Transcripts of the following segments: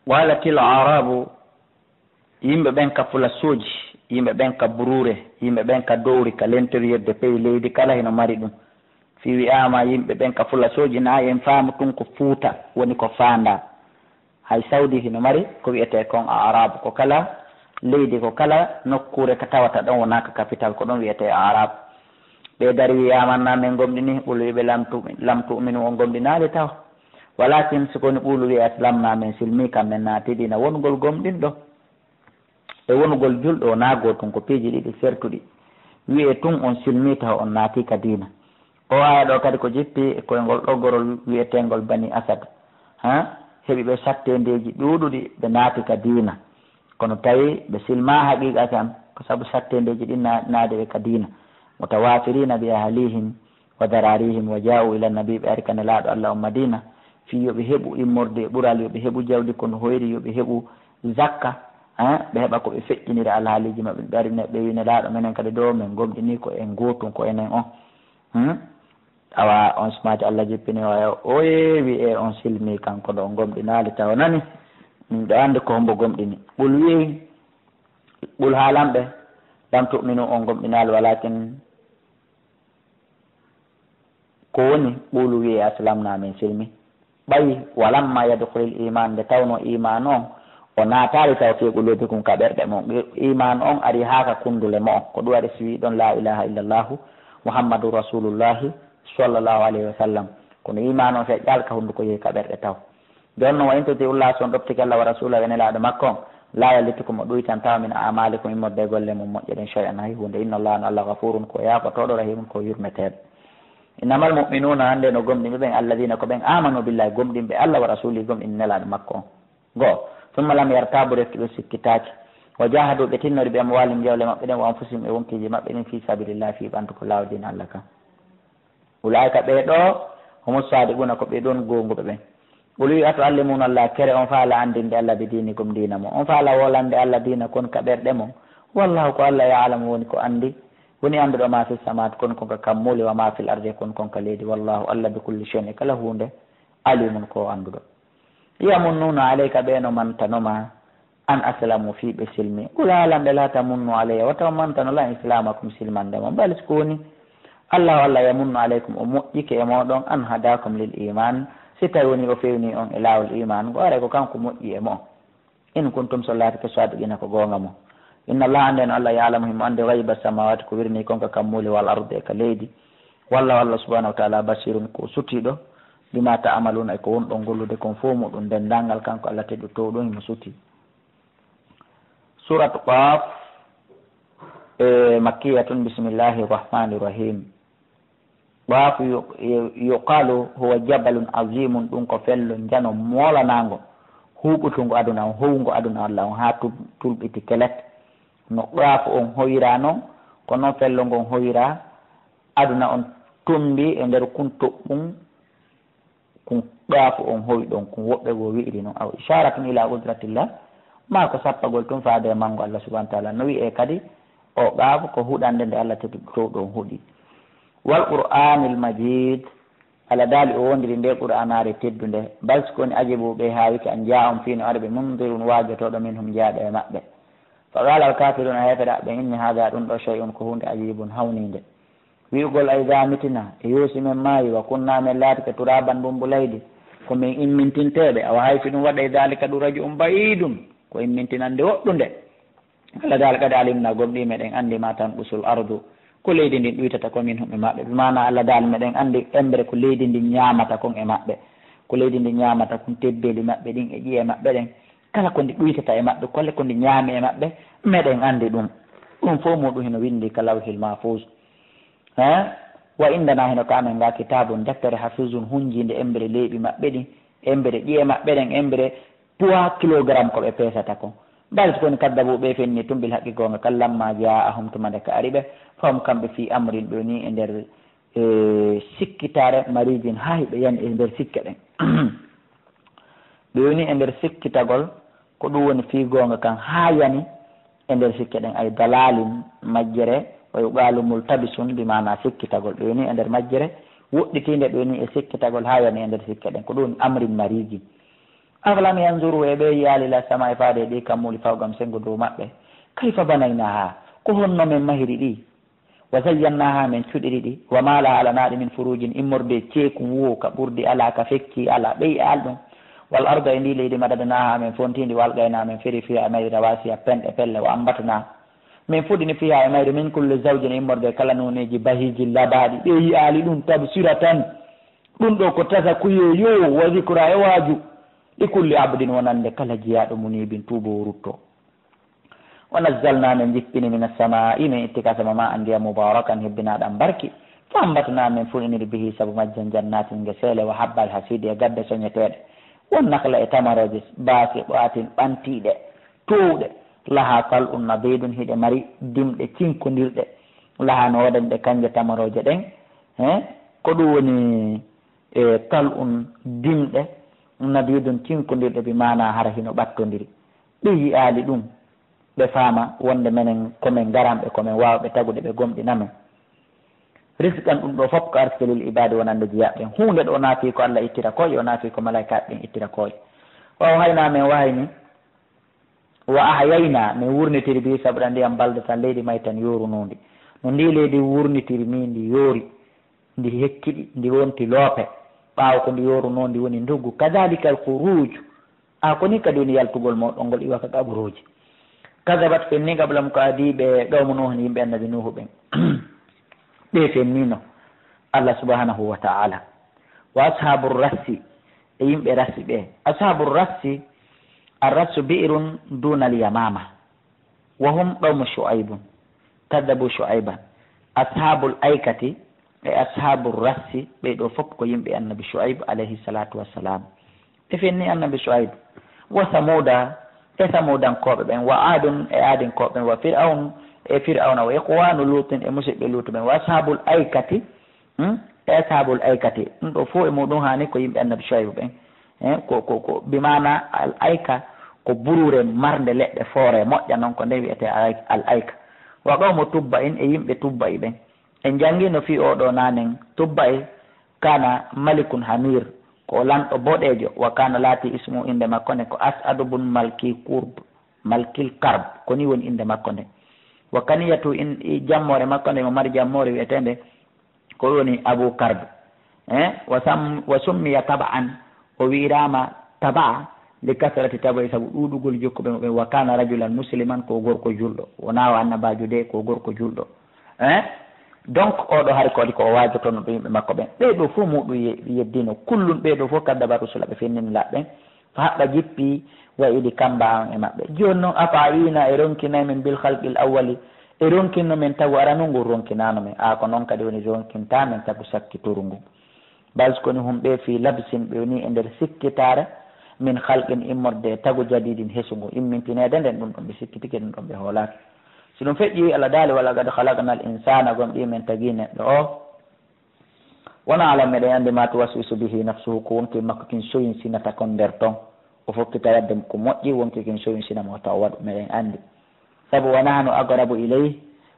walatil arabu yimɓe ɓen ka fulasoji, yimɓe ɓen ka burure, yimɓe ɓen ka dowri ka lentoryedde peyi leydi kala hino mari ɗum. fi wi'ama yimɓe ɓen ka fulasoji na en faamu tun ko fuuta woni ko faanda. hay Saudi hino mari ko wiyete kon arabu, ko kala leydi, ko kala nokkure ka tawata ɗon wona ka capital ko ɗon wiyete arabu. ɓe dari wiyamanna men gomɗini ɓulu wiɓe lamtu min on gomɗinali taw, walakin sikoni ɓulu wiya islamna men silmi kam men naatiɗina wongol gomɗin ɗo e wonugol julɗo na gotum ko piiji ɗiɗi sertuɗi. wiye tun on silmi taw on naati ka diina. o aya ɗo kadi ko jippi koyngol ɗoggorol wiyetengol bani asad heɓi ɓe sattendeji ɗuɗuɗi ɓe naati ka diina, kono tawi ɓe silma haqiqa tan ko saabu sattendeji ɗi naade ɓe ka diina. mutawafirina bi ahlihim wa dararihim wa ja'u ila nabi, ɓe ari kane laaɗo Allah o madina fi yoɓe heɓu immorde ɓural, yoɓe heɓu jawdi kono hoyri, yoɓe heɓu zakka, ɓe heɓa ko ɓe feƴƴiniri alhaaliji maɓɓe. ɓe ari ɓe wine laaɗo menen kadi ɗo men gomɗini ko en gotum ko enen on. awa on sumaji Allah jippini o yeewi e on silmi kanko ɗo on gomɗinali taw nani ɗo andi ko hombo gomɗini. ɓul wi ɓul haalanɓe lam tu'minu on gomɗinali, walakin ko woni ɓulu wi aslamna min silmi. ɓayi walamma yadkhulil iman, nde tawno iman on o naatali taw fi qulubikum ka ɓerɗe mon. iman on ari ha ka kundule mo on, ko ɗum waɗi si wi ɗon la ilaha illallahu muhammadu rasulullahi sallallahu alayhi wa sallam, kono iman on feƴƴal ka hunduko yehi ka ɓerɗe taw. joni noon wa in tuti'ullaha son ɗoptiki Allah wa rasulahu e nelaɗo makko on la yallitukum o ɗuytan tawa min amalikum immorde golle mum moƴƴeɗen shay'an hay hunde. inna allaha no Allah gafurun ko yafotoɗo rahimun ko yurmeteɗo. innamal mu'minuna hande no gomɗinɓe ɓen alladina ko ɓen amanu billahi, gomɗinɓe Allah wa rasulihi, gomɗin nelaɗo makko on. goo summa lam yartabu reftuɓe sikkitaki, wa jahadu ɓe tinnori ɓe amwalihim jawle maɓɓe ɗen wa anfusihim e wonkiji maɓɓe ɗin fi sabilillahi fi ɓantu ko lawdina Allah kam. ulaika ɓeɗo homo sadiquna ko ɓeɗon gonguɓe ɓen. ɓoli wi ato allimuna Allah, kere on faala andinde Allah bi dinikum dina mo, on faala wolande Allah dina kon ka ɓerɗe mon. wallahu ko Allah ya'lamu woni ko andi, woni anduɗo ma fi samawati kon konka kammuli wa ma fil ardi kon konka leydi. wallahu Allah bi kulli shay'in, kala hunde alimun ko anduɗo. yamunnuna alayka ɓeeno mantanoma an aslamu fi ɓe silmi. ulalamɓe la tamunnu alayya wataw mantanola islamakum silmande mon, bal ko woni Allah yamunnu alaykum o moƴƴike e moɗon an hadakum lil iman, si tawi woni o fewni on e laawol iman go are ko kanko moƴƴi e mo on. in kuntum sollati ko sadiqina ko gonga mo. inna Allah ande no Allah ya'lamu himo ande ghaiba samawati ko wirni konka kammuli wal ardi e ka leydi. wallahu Allah subhanahu wa ta'ala basirun ko sutiɗo bima ta'amaluna e ko wonɗon gollude kon fof muɗum dendangal kanko Allah teɗɗo to ɗon himo suti. suratu qaf makkiyatun bismillahir rahmanir rahim. qaf yuqalu huwa jabalun azimun, ɗum ko fello jano molanago huɓutugo aduna on, howgo aduna Allah on ha tulɓiti kelet. no qaf on hoyira noon ko noon fello ngon hoyira aduna on tumbi e nder kun toɓɓum kun qaf on hoyi ɗon kun woɓɓe go wi'iri noon aw isharatun ila qudratillah, ma ko sappagol tun faade e mango Allah subhanahu wa ta'ala. no wi'e kadi o qaf ko huɗande nde Allah tedi to ɗon huuɗi. wal qur'anil majid, ala daali o wondiri nde qur'anare teddunde. bal sikoni ajibuɓe ha wiki an ja'um fino arɓe mundirun wajotoɗo min hum jaaɗo e maɓɓe. fa qala al kafirun a hefeɗa ɓe inni hada ɗum ɗo shay'un ko hunde ajibun hawnide. wi'ugol ay gamitina e yoosi men maayi wa kunna men laatike turaban bumbulaydi ko min immintinteɓe. awa hayfi ɗum waɗa e dalika ɗum radio bayidum ko immintinande woɗɗunde. ala daal kadi alimna gomɗi meɗen andi ma tan ɓusul ardu ko leydi ndin ɗuytata komin hum e maɓɓe. bimana Allah dal meɗen andi embre ko leydi ndin ñamata kon e maɓɓe, ko leydi ndi ñamata kon tebbeli maɓɓe ɗin e ƴiye maɓɓe ɗen, kala ko ndi ɗuytata e maɓɓe, kolle ko ndi ñaami e maɓɓe meɗen andi ɗum. ɗum fof muɗum heno windi ka lawhil mahfuz. wa indana heno ko amen ga kitabun, deftere hafizun hunjinde embre leyɓi maɓɓe ɗin, embre ƴiye maɓɓe ɗen, embre poids kilogramme ko ɓe pesata kon. bal koni kaddabu ɓe fenni tumbil haqqi gonga kallamma ja'ahum tumande ka ari ɓe fam kamɓe fi amrin ɗo ni e nder sikkitare marijin ha hiɓe yani e nder sikke ɗen. ɓe woni e nder sikkitagol ko ɗum woni fi gonga kan ha yani e nder sikke ɗen ay dalalin majjere o yuqalu multabisun bi mana sikkitagol. ɓe woni e nder majjere woɗɗitinde ɓe woni e sikkitagol ha yani e nder sikke ɗen ko ɗum amrin marijin. afalam yanzuru e ɓe yaali la sama e faade ɗi kammuli fawgam sengo dow maɓɓe kayfa banaynaha ko honno men mahiri ɗi wa zayyannaha men cuɗiri ɗi wa mala alanaɗi min furujin immorde ceeku wo ka ɓurdi ala ka fekki ala ɓey al ɗum wal arda e ndi leydi madadanaha men fontidi walgayna men feri fiha e mayri rawasiya penɗe pelle o ambatana min fuɗɗini fiha e mayri min kulle zawjin immorde kala noneji bahiji labaɗi ɓeyi ali ɗum tabsira tan ɗum ɗo ko tasa kuye yo wa zicra e waaju ɗi kulli abdin wonande kala jiyaɗo munibin tuubo rutto wa nazzalna men jippini min assamai min ittika sama ma andiya mubarakan hebbinaɗan barki fa ambatana men fuɗɗiniri bihi saabu majjan jannatin gesele wa habbal hasidi e gadde soñeteɗe won nakla e tamaroje baake ɓatin ɓantiɗe towɗe laha kal un nabeydun hiɗe mari dimɗe cinkodirɗe laha no waɗanɗe kanje tamaroje ɗen ko ɗum woni e kal un dimɗe nabeydun cinkodirɗe ɓe mana hara hino ɓattodiri ɓe yiyali ɗum ɓe faama wonde menen komin garamɓe komin wawɓe tagude ɓe gomɗinamen risqan ɗum ɗo fof ko arselil ibade wonande jiyaɓɓen hunde ɗo naafi ko Allah ittira koye o naafi ko malaikaɓe ɓen ittira koye waw hayna men wahayni wa ahyayna min wurnitiri bi sabuɗa ndiyam balde tan leydi may tan yorunondi no ndi leydi wurnitiri mi ndi yoori ndi hekkiɗi ndi wonti loope ɓaawa ko ndi yorunondi woni nduggu kadalika al khuruju ko ni kadi woni yaltugol moɗon ngol iwaka gaɓruji kadabat fenni gablam ko adiɓe ɗowmo nuhni yimɓe annabi nuhu ɓen ɓe fennino Allah subhanahu wa ta'ala wa ashabu rassi e yimɓe rassi ɓe ashabu rassi arrassu bi'run duna al-yamama wa hum qawmu shu'aibun kadabu shu'aiban ashabul aikati e ashabu rassi ɓe ɗo fof ko yimɓe annabi shu'aib alayhi salatu wassalam ɓe fenni annabi shu'aib wa samuda e samudankoɓe ɓen wa adun e adinkoɓe ɓen wa fir'aun e fir'auna wa ikhwanu lutin e musidɓe lutu ɓen wa ashabul aikati e ashabul aikati ɗum ɗo fof e muɗum hani ko yimɓe annabi shu'aib ɓen ko bimana al aika ko burure marde leɗɗe foore moƴƴa noon ko nde wiyete al aika wa qawmu tubba in e yimɓe tubba i ɓen en jangino fi oɗo nanen tubba e kana malikun hamir ko lanɗo boɗejo wa kana laati ismu inde makko nde ko asadu bun malkil karb koni woni inde makko nde wa kaniyatu in jammore makko nde mo mari jammore wiyetende ko woni abou karb wa summiya taba'an o wirama taba li kasrati taba'i sabu ɗuɗugol jokkuɓe ɓe wa kana rajulan musliman ko gorko julɗo wonawa annabajo de ko gorko julɗo donc oɗo hari ko waɗi ko o wajotono ɗo yimɓe makko ɓen ɓeɗo fof muɗum yeddino kullum ɓeɗo fof kaddaba rusula ɓe fennini laɓɓen fa haɓɓa jippi wa iɗi kamba an e maɓɓe joni noon afa ina e ronkinay men bil halqil awwali e ronkinno men tagu aranu ngu ronkinano men ko noon kadi woni ronkinta men tagu sakkitoru ngu bas koni humɓe fi labsin ɓe woni e nder sikkitare min halqin immorde tagu jadidin hesungu immintinede nden ɗum ɗon ɓe sikkitike ɗum ɗon ɓe hoolaki si ɗum feƴƴi Allah daali wala gad halaqna al insana gom ɗi men tagi neɗɗo o wona alam meɗen andi ma tuwaswisu bihi nafsuhu ko wonki makko kin soyin sinata kon nder ton o fokkita wadde ko moƴƴi wonki kin soyin sinamo taw waɗu meɗen andi saabu wonano agrabu ileyh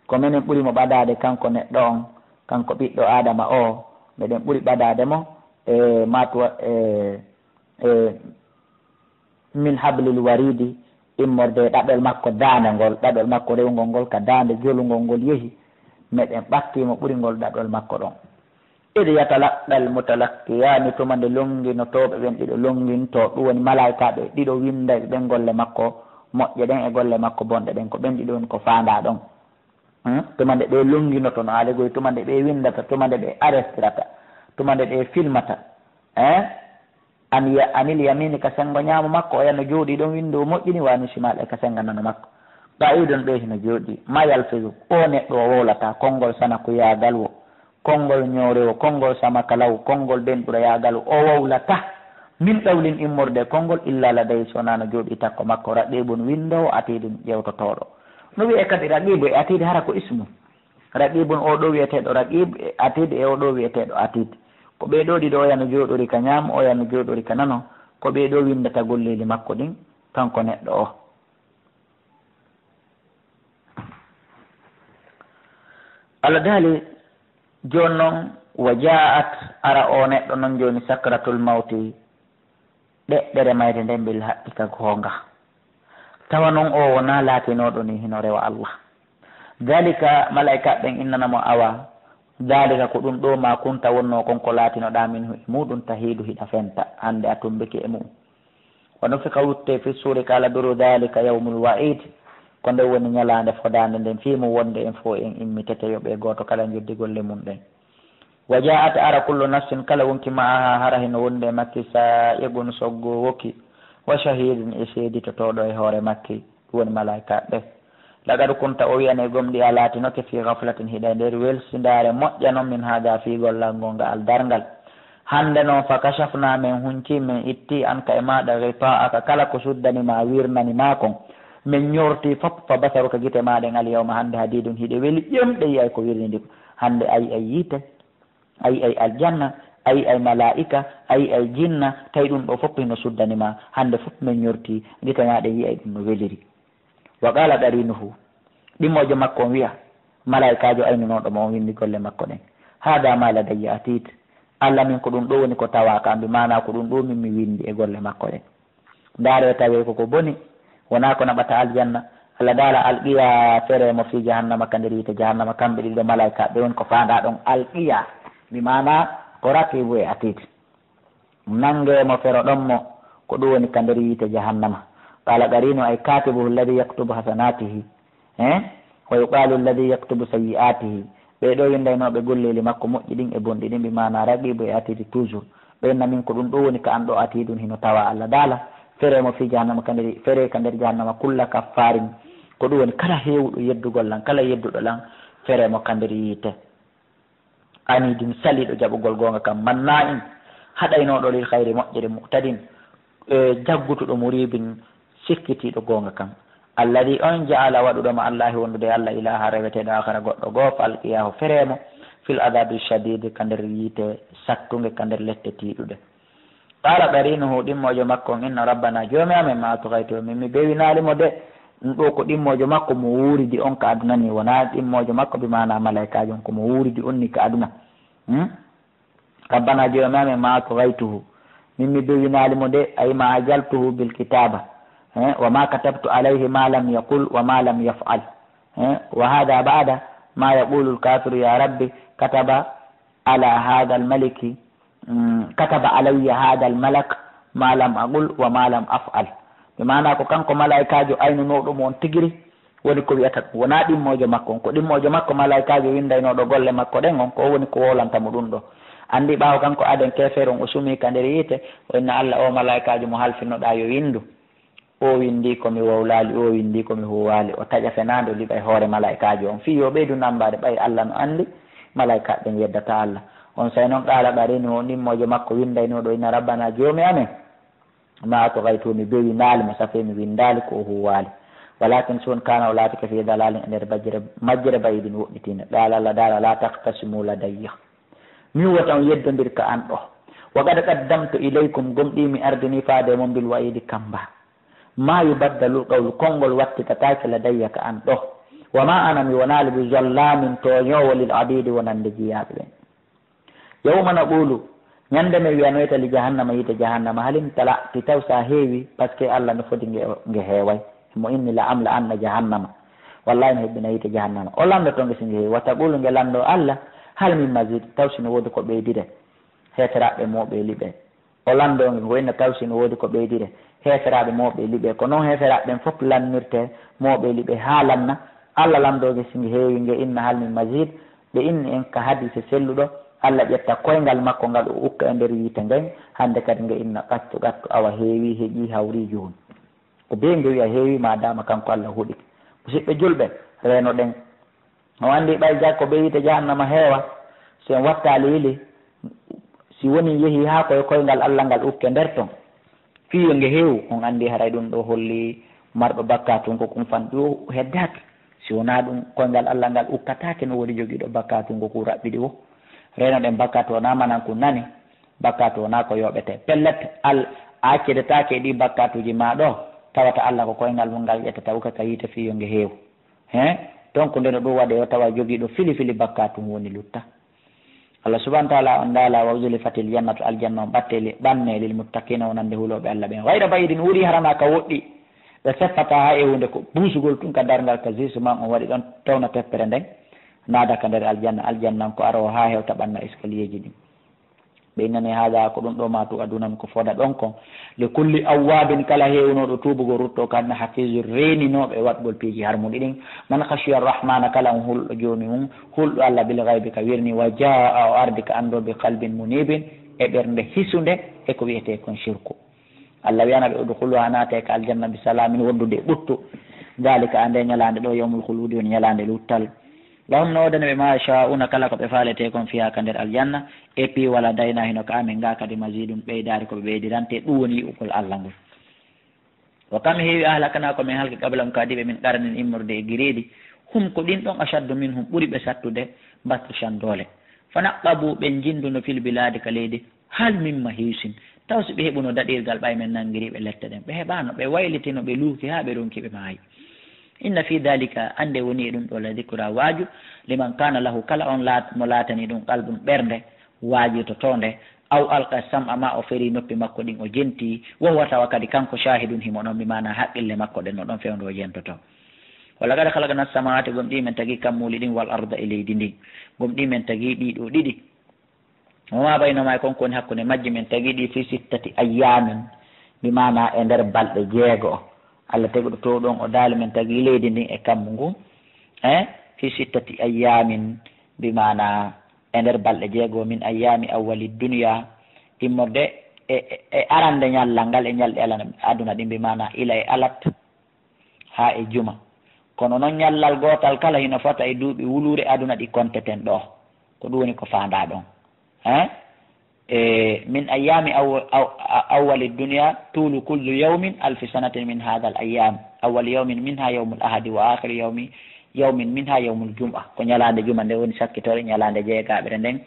ko minen ɓuurimo ɓadade kanko neɗɗo on kanko ɓiɗɗo adama o meɗen ɓuuri ɓadade mo e matuwa min hablil waridi immorde ɗaɓel makko dande ngol ɗaɓel makko rewgol ngol ka dande jolugol ngol yeehi meɗen ɓattimo ɓuurigol ɗaɓel makko ɗon iɗo yatalaqqal mutalaqqiyani tuma nde longinotoɓe ɓen ɗiɗo longinto ɗum woni malaikaɓe ɗiɗo winda ɓen golle makko moƴƴe ɗen e golle makko bonɗe ɗen ko ɓen ɗiɗo woni ko fanda ɗon tuma nde ɓe longinoto no haaligoy tuma nde ɓe windata tuma nde ɓe arestirata tuma nde ɓe filmata anil yamini ka sengo ñaamo makko o yano jooɗi ɗon windo moƴƴini wani simal e ka senga nano makko ɓawiɗon ɓe hino jooɗi mayal figu o neɗɗo o wowlata konngol sana ko yagal wo konngol ñoorewo konngol sama kalaw konngol benɗura yagal o wowlata min ɗawlin immorde konngol illa laday sonano jooɗi takko makko raqiibun windo atiɗum ƴewtotoɗo no wiye kadi raqibu e atiide hara ko ismu raqibun oɗo wiyeteɗo raqib atiide e oɗo wiyeteɗo atiide ko ɓeɗo ɗiɗo o yano jooɗori ka ñaam o yano jooɗori ka nano ko ɓeɗo windata golleji makko ɗin kanko neɗɗo o Allah daali joni noon wa ja'at ara o neɗɗo noon joni sakratul mawti ɗeɗɗere mayde nden bil haqqika gonga tawa noon o wona laatinoɗo ni hino rewa Allah dalika malaika ɓen innanamo awa dalika ko ɗum ɗo ma kunta wonno konko laatinoɗa min muɗum tahidu hiɗa fenta hande a tumbiki e mum wono fika wutte fi suuri kala duru dalika yawmul wa'id ko nde woni ñalande fodande nden fimu wonde en fo en immitete yoɓe goto kala joddi golle mum ɗen wa ja'at ara kullu nafsin kala wonki maaha hara heno wonde makki sa egun soggo wokki wa shahidin e seeditotoɗo e hoore makki woni malaika ɓe lagadu kunta o wiyane gomɗi a laatinoke fi gaflatin hiɗa nder welsindare moƴƴa noon min haga fi gollal ngonga al dargal hande noon fa kashafna min hunci min itti an ka e maɗa ghita'aka kala ko suddanima wirnani ma kon min ñorti fop fa basaruka guite maɗen al yawma hande hadidum hiɗe weeli ƴemɗe yiyay ko wirnidi ko hande ayi ay yiite ayi ay aljanna ayi ay malaika ayi ay jinna tawi ɗum ɗo fof hino suddanima hande fof min ñorti guite maɗen yiyay ɗum no weliri wa qala qarinuhu ɗimmojo makko on wiya malaikajo aynunoɗo mo on windi golle makko ɗen hada ma ladayya atid Allah min ko ɗum ɗo woni ko tawaka ambi mana ko ɗum ɗo min mi windi e golle makko ɗen ndaare tawi koko boni wona ko naɓata aljanna Allah dala alqiya fere mo fi jahannama ka nder yite jahannama kamɓe ɗiɗo malaika ɓe woni ko fanda ɗon alqiya mi mana ko rakibu e atid nangemo fero ɗon mo ko ɗum woni ka nder yite jahannama qala qarinu ay katibuhu alladi yaktubu hasanatihi wa yuqalu alladi yaktubu sayyi'atihi ɓe ɗo windaynoɓe golleli makko moƴƴi ɗin e bonɗi ɗin ɓe mana raqibu e atidi toujours ɓenna min ko ɗum ɗo woni ka an ɗo atidun hino tawa Allah dala fere mo fi jahannama ka nder fere ka nder jahannama kulla kaffarin ko ɗum woni kala hewɗo yeddugol lan kala yedduɗo lan fere mo ka nder yiite anidin saliɗo jaɓugol gonga kam manna in haɗaynoɗo lil hayri moƴƴere muhtadin jaggutuɗo muribin sikkitiɗo gonga kam alladi on jaala waɗuɗoma allahi wondude Allah ilaha reweteɗo akhara goɗɗo goo fa alqiyahu feremo fil adabi shadide ka nder yiite sattuge ka nder lette tiiɗuɗe qala qarinuhu ɗimmojo makko on inna rabbana joomi amen ma tugaytu min mi bewinalimo de ɗum ɗo ko ɗimmojo makko mo wuuridi on ka aduna ni wona ɗimmojo makko bi mana malaikaji on komo wuuridi on ni ka aduna rabbana joomi amen ma tugaytuhu min mi bewinalimo de ay ma ajaltuhu bil kitaba wa ma katabtu alayhi ma lam yaqul wa ma lam yaf'al wa hada ba'da ma yaqulu al kafiru ya rabbi kataba ala hada al maliki kataba alayya hada al malak ma lam aqul wa ma lam af'al bi mana ko kanko malaikajo aynunoɗo mo on tigiri woni ko wiyata wona ɗimmojo makko on ko ɗimmojo makko malaikajo windaynoɗo golle makko ɗen on ko woni ko wolantamo ɗum ɗo andi ɓawo kanko aden kefere on o sumi ka nder yiite o inna Allah o malaikajo mo halfinoɗa yo windu o windi komi wowlali o windi komi huwali o taƴa fenade o liɓa e hoore malaikajo on fi yo ɓeydu nambade ɓay Allah no andi malaika ɓen yeddata Allah on say noon qala ɓarini o ɗimmojo makko windaynoɗo inna rabbana joomi amen ma to gaytu mi bewi naali mo safe mi windali ko huwali walakin son kana o laatike fi dalalin e nder majjere bayidin woɗɗitine ɗala Allah dara la taktasimu ladayya mi wota on yeddodir ka an ɗo wa qad qaddamtu ilaykum gomɗimi ardini faade mon bil wa'idi kamba ma yubaddalu qawlu konngol wattitatake ladayya ka an ɗo wa ma ana mi wonali bi zallamin toñowo lil abidi wonande jiyaɓe ɓen yawma naqulu ñande mi wiyanoyta li jahannama yite jahannama halim tala ti taw sa heewi par ce que Allah no foti nge heeway mo inni la amla anna jahannama wallahi no hebbina yite jahannama o lando to nge si nge heewi wa taqulu nge lando Allah hal min mazid taw sino woodi ko ɓeydire heeteraɓe moɓe liɓe o lando nge goyno taw sino woodi ko ɓeydire heeferaɓe moɓe liɓe ko noon heeferaɓe ɓen fof lannirte moɓe liɓe ha lanna Allah lamdoge singi heewi nge inna hal min mazid ɓe inni en ka hadise selluɗo Allah ƴetta koyngal makko ngal o ukka e nder yiite ngen hande kadi nge inna gattu awa heewi heeƴi hawri joni ko be nge wiya heewi madama kanko Allah huuɗi musidɓe julɓe reno ɗen o andi ɓay jag ko ɓe yiite jahannama heewa si en wattali yili si woni yeehi ha koye koyngal Allah ngal ukke nder ton fiyo nge heewu on andi haray ɗum ɗo holli marɗo bakkatungo kum fan ɗo heddaki si wona ɗum koyngal Allah ngal ukkatake no woni joguiɗo bakkatungo ko raɓɓiɗi o reno ɗen bakkatu wona manan ko nani bakkatu wona ko yoɓete pellet a accedetake e ɗi bakkatuji ma ɗo tawata Allah ko koyngal mum ngal ƴettata ukkata yiite fiyo nge heewu donc ndeno ɗum waɗe o tawa joguiɗo fili bakkatu woni lutta Allah subhanahu wa ta'ala on dala wa uzlifatil jannatu aljanna batteli banne lil muttaqina wonande huloɓe Allah ɓen wayra bayidin wuri harana ka woɗɗi ɓe seffata ha e hunde ko busugol tun ka dargal ka justement on waɗi ɗon tawna teppere nden naada ka nder aljanna ko aro ha hewta ɓanna escalier ji ɗin ɓe innani haala ko ɗum ɗo matu adunami ko foda ɗon kon le kulli awwabin kala hewnoɗo tubugo rutto kanne hafisu reninoɓe waɗgol piiji harmuɗi ɗin man khashiya arrahmana kala on hulɗo joni mum hulɗo Allah bil ghaibi ka wirni wa jaa o ardi ka ando bi qalbin munibin e ɓernde hisude e ko wiyete kon shirku Allah wiyana ɓe udkhulu ha naate ka aljanna bi salamin wondude ɓuttu dalika ande ñalande ɗo yawmul khuludi woni ñalande luttal lahum no wodane ɓe ma sha'una kala ko ɓe falete kon fiya ka nder aljanna et puis wala dayna hino ka amin ga kadi masidum ɓeydari koɓe ɓeydirante ɗum woni yi'ugol Allah ngol wa kam heewi ahlakana ko min halki qablam kadiɓe min qarnin immorde e guireɗi hum ko ɗin ɗon ashaddu min hum ɓuuri ɓe sattude bastushan doole fanaqabu ɓe jinduno fil biladi ka leydi hal min mahisin taw so ɓe heɓuno daɗirgal ɓay men nanguiriɓe lette ɗen ɓe heɓano ɓe waylitino ɓe luuki ha ɓe ronki ɓe maayi inna fi dalika ande woni e ɗum ɗo la dicra waaju liman kana lahu kala on mo laatani ɗum qalbum ɓernde waaji to tonde aw alqa sam'a ma o feri noppi makko ɗin o jenti wohuwa tawa kadi kanko shahidun himo ɗon mbimana haqqille makko ɗen no ɗon fewndo o jentoto walla kada halagana samawati gom ɗi men tagui kammuli ɗin wal arda e leydi ndin gom ɗi men tagui ɗiɗo ɗiɗi woma baynoma e konko woni hakkude majji men tagui ɗi fi sittati ayyamin mbimana e nder balɗe 6 Allah teguɗo to ɗon o daali men tagui leydi ndin e kammu ngu fi sittati ayyamin mbimana e nder balɗe 6 min ayyami awwali duniya immorde e arande ñallal ngal e ñalɗe aduna ɗi mbimana ila e alat ha e juma kono noon ñallal gotal kala hino fota e duuɓi wulure aduna ɗi konteten ɗo ko ɗum woni ko fanda ɗon min ayyami awwali dunya tulu kullu yawmin alfi sanatin min hadha al ayyam awwal yawmin minha yawmul ahadi wa akhir yawmin minha yawmul jum'a ko ñalande juma nde woni sakkitore ñalande jeegaɓere nden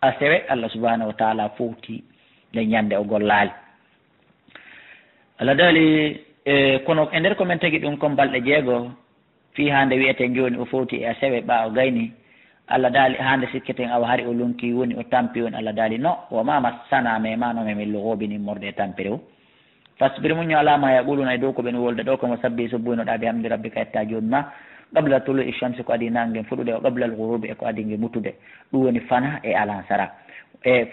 asewe Allah subhanahu wa ta'ala fowti nde ñande o gollali Allah daali kono e nder komin tagui ɗum kon balɗe 6 fi hande wiyete joni o fowti e asewe ɓa o gayni Allah daali hande sikketen awa hari o lunki woni o tampi woni Allah daali no wo mama sana memanomi min logobini morde e tampire o fasbir muño alama yaquluna e dow ko ɓen wolde ɗo komo sabbi subbuinoɗa bi hamdi rabbika etta joni ma qabla tulu ishamsi ko adi nangue fuɗude o qabla al ghurubi e ko adi ngue mutude ɗum woni fana e alansara e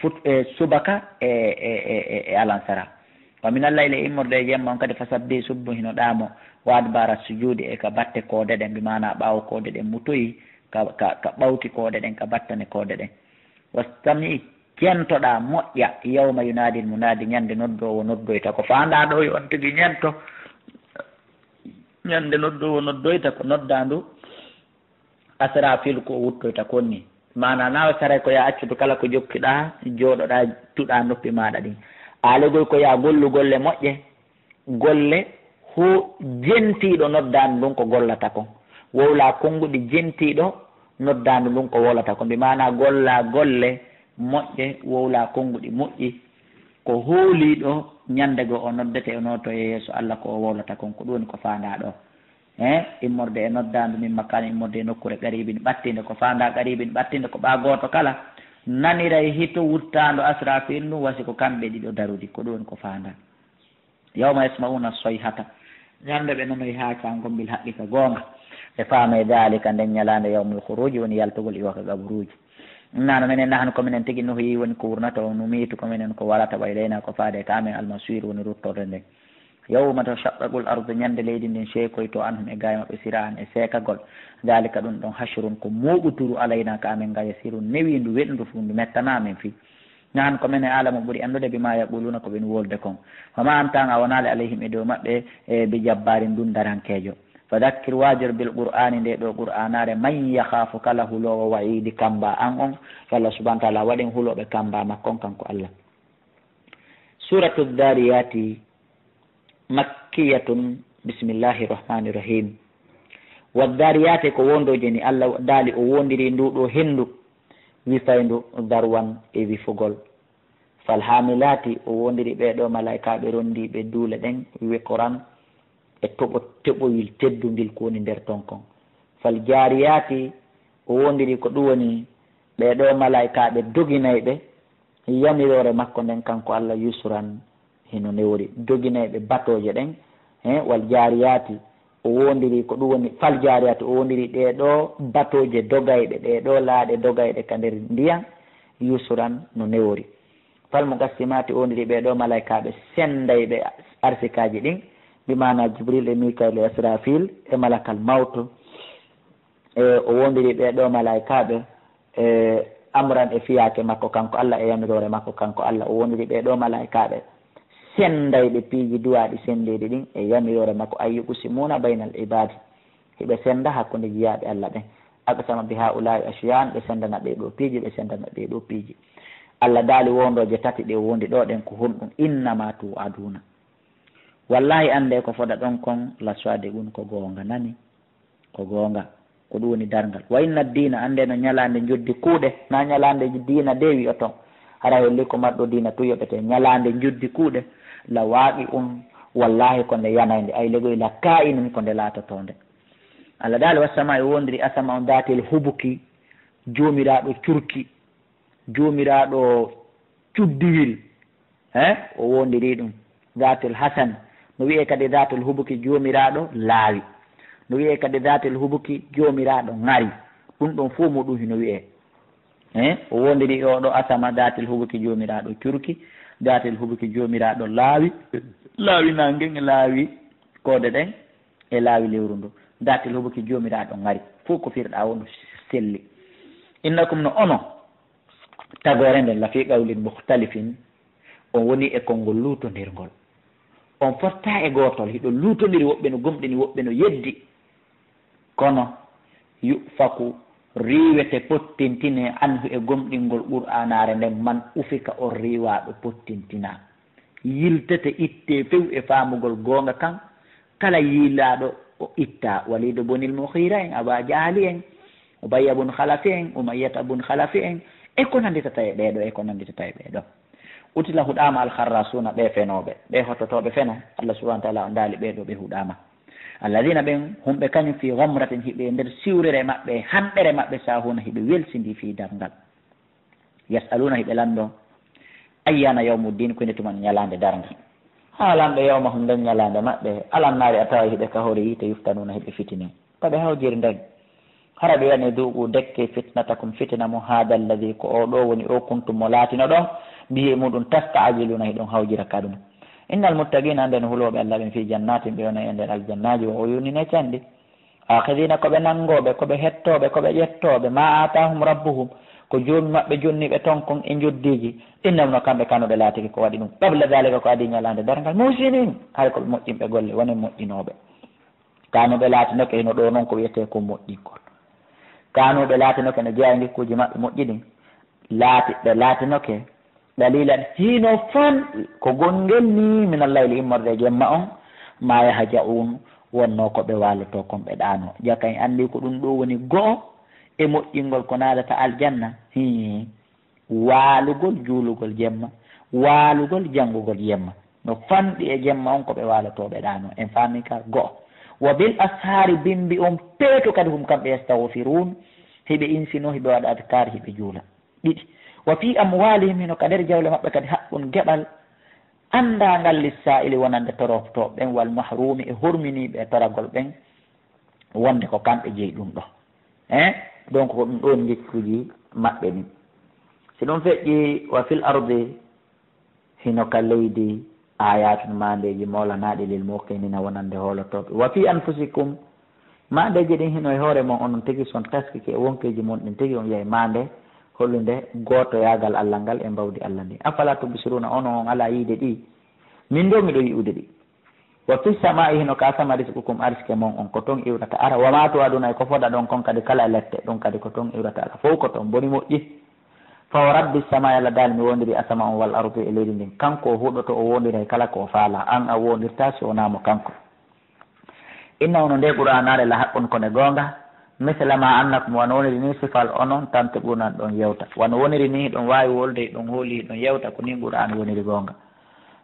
subaka e alansara wa min allah ile immorde e jemma on kadi fa sabbi subbu hino ɗamo wadbara sujudi e ka batte koode ɗen mbimana ɓawo koode ɗen mutoyi ka ɓawti koode ɗen ka battane koode ɗen wastami kentoɗa moƴƴa yawma yunadi munadi ñande noddowo noddoyta ko fanda ɗo on tigui ñento ñande noddowo noddoyta ko noddandu asrafil ko wuttoyta konni mana nawa saray ko ya accudu kala ko jokkiɗa jooɗoɗa tuɗa noppi maɗa ɗin alegol ko ya gollu golle moƴƴe golle ho jentiɗo noddandu ndun ko gollata kon wowla konnguɗi jentiɗo noddandu ndun ko wolata ko mbimana golla golle moƴƴe wowla konnguɗi moƴƴi ko hooliɗo ñande go o noddete o noto e yeeso Allah ko o wolata kon ko ɗum woni ko fanda ɗo immorde e noddandu min makkani immorde e nokkure qaribin ɓattinde ko fanda qaribin ɓattinde ko ɓa goto kala nanira e hito wuttando asrafil ndu wasi ko kamɓe ɗiɗo darudi ko ɗum woni ko fanda yawma yasmauna soyhata ñande ɓe nanoyi ha cangombil haqqika gonga e faame dalika nden ñalande yawmul khuruji woni yaltogol iwaka gabruji nano minen nahno kominen tigui no yi woni ko wurnata o no miitu kominen ko warata ɓayleyna ko faade kamen almasir woni ruttorde nden yawma tashaqqaqul ardu ñande leydi ndin seekoy to anhum e gaye mabɓe sira an e seekagol dalika ɗum ɗon hashrun ko muɓuturu alayna ka amen gaya siru newindu weɗndu fu ndu mettanamen fi ñahan kominen alamu ɓuuri andude bima yaquluna ko ɓen wolde kon fama antan a wonale alayhim e dow maɓɓe e bi jabbari ndun darankejo fadakkir wajir bil qur'ani nde ɗo qur'anare man yakhafu kala hulowo wa'idi kamba an on Allah subhanahu wa ta'ala waɗen huloɓe kamba makkon kanko Allah suratu dhariyati makkiyatun bismillahi rahmani rahim waddariyate ko wondoje ni Allah daali o wondiri nduɗo hendu wifaydu darwan e wifugol falhamilati o wondiri ɓeɗo malaikaɓe rondiɓe duule ɗen wiwe Quran e toɓoyil teddudil ko woni nder ton kon fal jariyati o wondiri ko ɗum woni ɓeɗo malaikaɓe doginayɓe yamirore makko nden kanko Allah yusran hino newri doginayɓe batoje ɗen wal jariyati o wondiri ko ɗum woni fal jariyati o wondiri ɗeɗo batoje dogayɗe ɗeɗo laaɗe dogayɗe ka nder ndiyam yusran no newri fal mo gassimati o wondiri ɓeɗo malaikaɓe sendayɓe arsikaji ɗin bimana Jibril e Mikail e Israfil e malakal mawto o wondiri ɓeɗo malaikaɓe amran e fiyake makko kanko Allah e yamirore makko kanko Allah o wondiri ɓeɗo malaikaɓe sendayɓe piiji duwaɗi sendede ɗin e yamirore makko ayyuqsimuna baynal ibadi hiɓe senda hakkude jiyaɓe Allah ɓen aqsama bi haula'i ashiyan ɓe sendana ɓeɗo piiji ɓe sendana ɓeɗo piiji Allah daali wondoje tati ɗe wondi ɗo ɗen ko honɗum innama tu aduna wallahi ande ko foɗa ɗon kon la soide gun ko gonga nani ko gonga ko ɗum woni dargal wa inna dina ande no ñalande joddi kuuɗe na ñalande dina dewi o ton hara holli ko marɗo dina tu yoɓete ñalande joddi kuuɗe la waaɓi wallahi ko nde yanayde ay legoy la ka'inum ko nde laatotonde Allah daali wassama e wondiri asama on datel hubuki jomiraɗo curki jomiraɗo cuddiwil o wondiri ɗum datel hasan no wiye kadi datel hubuki jomiraɗo laawi no wiye kadi datel hubuki jomiraɗo ngari ɗum ɗon fo muɗum hino wiye o wondiri oɗo asama datel hubuki jomiraɗo curki datel hubuki jomiraɗo laawi nangen e laawi koode ɗen e laawi lewru ndu datel hubuki jomiraɗo ngari fof ko firɗa wonno selli innakum no ono tagore nden lafi qawlin mukhtalifin on woni e konngol luutondirgol on fotta e gotol hiɗo luutodiri woɓɓe no gomɗini woɓɓe no yeddi kono yufaku riwete pottintine anhu e gomɗingol qur'anare nden man ufika on riwaɗo pottintina yiltete itte few e famugol gonga kan kala yilaɗo o itta walido bonil mukhira en aba jahali en ubayya bun khalafi en umayyata bun khalafi en e ko nanditata e ɓeɗo e ko nanditata e ɓeɗo utila huɗama alkharrasuna ɓe fenoɓe ɓe hottotoɓe fena Allah subhanahu wa ta'ala o daali ɓeɗo ɓe huɗama alladina ɓen humɓe kañum fi ghamratin hiɓe nder siwrere maɓɓe hanɗere maɓɓe sahuna hiɓe welsidi fi dargal yasaluna hiɓe lando ayyana yawmuddin koyne tuman ñalande dargal ha lamɓe yawma hum nden ñalande maɓɓe alannari a tawa hiɓe kahore yite yuftanuna hiɓe fitine koɓe hawjiri nden hara ɓe wiyani duuɓu dekke fitnatakum fitina mo hada alladi ko oɗo woni o kuntum mo laatino ɗon bihi muɗum tasta ajiluna hiɗon hawjira ka ɗum innal muttaqina nden huloɓe Allah ɓen fi jannatin ɓe wona e nder aljannaji o yunine candi akhidina koɓe nangoɓe koɓe hettoɓe koɓe ƴettoɓe ma atahum rabbuhum ko joni maɓɓe jonniɓe ton kon e joddiji innam no kamɓe kanoɓe laatiki ko waɗi ɗum qabla dalika ko adi ñalande dargal musinin hay koɓe moƴƴinɓe golle woni moƴƴinoɓe kanoɓe laatinoke hino ɗo noon ko wiyete ko moƴƴinkol kanoɓe laatinoke no jeeya gikkuji maɓɓe moƴƴiɗin laatiɓe laatinoke dalilan hino fan ko gongel ni min allayli immorde jemma on ma yaha ja'un wonno ko ɓe walloto kon ɓe ɗano jakay andi ko ɗum ɗo woni go'o e moƴƴingol ko naadata aljanna waalugol juulugol jemma waalugol janngugol jemma no fanɗi e jemma on ko ɓe waloto ɓe ɗano en faami ka go'o wa bil ashari bimbi on peeto kadi hum kamɓe yastahfirun hiɓe insino hiɓe waɗa adkar hiɓe juula ɗiɗi wa fi amwalihim hino ka nder jawle maɓɓe kadi haqqun geɓal andangal lissa'ili wonande toroftoɓe ɓen wal mahrumi e hurminiɓe e toragol ɓen wonde ko kamɓe jeeyi ɗum ɗo donc ko ɗum ɗon jikkuji maɓɓe ni si ɗum feƴƴi wa fil ardi hino ka leydi ayatun mandeji mawlanaɗi lil muqinina wonande holotoɓe wa fi anfusikum mandeji ɗin hino e hoore mon onon tigui son taskiki e wonkeji mon ɗin tigui on yeey mande hollude goto yagal Allah ngal e mbawdi Allah ndi afala tubsiruna ono on ala yiide ɗi min ɗo miɗo yi'ude ɗi wa fi sama'i hino ka sama risqukum arske mon on ko toon iwrata ara wama to aduna e ko foɗa ɗon kon kadi kala lette ɗum kadi ko toon iwrata ara fof ko toon boni moƴƴi fa rabbi sama Allah dal mi wondiri asama on wal ardi e leydi ndin kanko o huɗoto o wondira kala ko faala an a wondirta si wonamo kanko inna ono nde qur'anare la haqqun kone gonga misla ma annakum wano woniri ni sifal onon tante ɓunan ɗon yewta wano woniri ni ɗon wawi wolde ɗon hooli ɗon yewta ko ni qur'an woniri gonga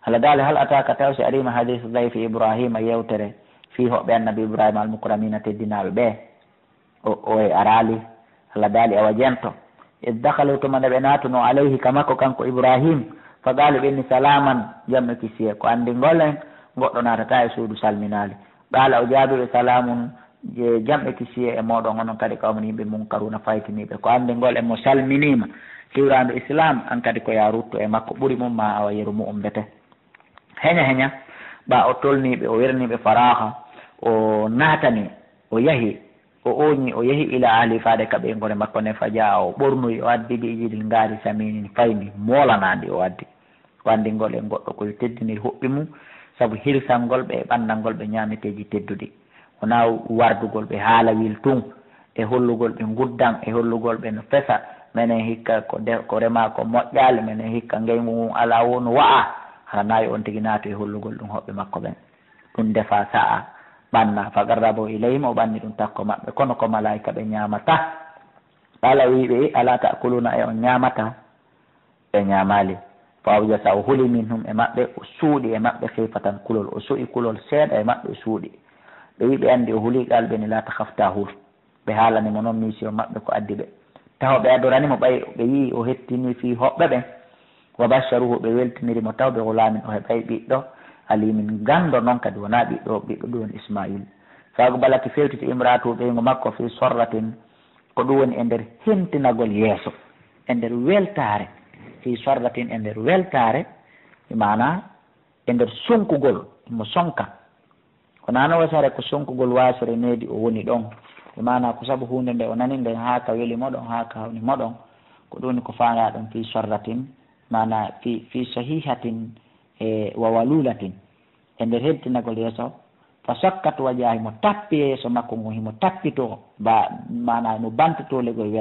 hala dal hal ataka tawsi arima hadith dayfi ibrahima yewtere fi hoɓɓe annabi ibrahima almukramina teddinaɓe ɓe o e arali hala dali awa jento إذ دخلوا ثم نبناتنا عليه كما كانكو إبراهيم فقالوا بإني سلاما جمع كسيه كو عندي نقولن قلنا رتاي سود سالمينالي قال أجابوا سلام جمع كسيه مودون أنهم كذي كامني بمنكرون فايتني بكو عندي نقول إمو سالمينيما سيران الإسلام أن كذي كو ياروتو إما كبوري مما أو يرمو أمبته هنا با أطولني بأويرني بفراغة ونهتني ويهي وأوني ويهي إلى أهل فادك بينكم مكونة فجاء وبرنو يؤدي بيجي الغاري سميني فايني مولا نادي يؤدي wandi ngol en goɗɗo koye teddinir hoɓɓe mum saabu hirsangol ɓe e ɓandal ngol ɓe ñameteji tedduɗi wona wardugol ɓe haala wil tun e hollugol ɓe guddan e hollugol ɓe no fesa minen hikka ko rema ko moƴƴali minen hikka ngeygu mum ala wonu wa'a hara nayi on tigi naato e hollugol ɗum hoɓɓe makko ɓen ɗum defa sa'a ɓanna fagarrabo ilayhim o ɓanni ɗum takko maɓɓe kono ko malaika ɓe ñamata ala wiɓe ala takuluna e on ñamata ɓe ñamali fawjasa o huli min hum e maɓɓe o suuɗi e maɓɓe khifatan kulol o su'i kulol seeɗa e maɓɓe o suuɗi ɓe wiɓe andi o huli qalɓe ni la takhafta hul ɓe haalanimo noon mission maɓɓe ko addi ɓe taw ɓe adoranimo ɓay ɓe yii o hettini fi hoɓɓe ɓen wa basharuhu ɓe weltinirimo taw ɓe gulamin o heɓay ɓiɗɗo alimin gando noon kadi wona ɓiɗɗo ɗum woni ismail sago balaki fewtiti imratu ɓeygo makko fi sorratin ko ɗum woni e nder hentinagol yeeso e nder weltare fi sorratin e nder weltare mana e nder sonkugol mo sonka ko nano wasare ko sonkugol wasere needi o woni ɗon mana ko saabu hunde nde o nani nde ha ka weli moɗon ha ka hawni moɗon ko ɗum ko faaya ɗum fi sorratin mana fi sahihatin e wawalulatin e nder hedtinagol yeeso fa sakkat wajahi mo tappi yeeso makko ngo himo tappito ba mana mo bantito legol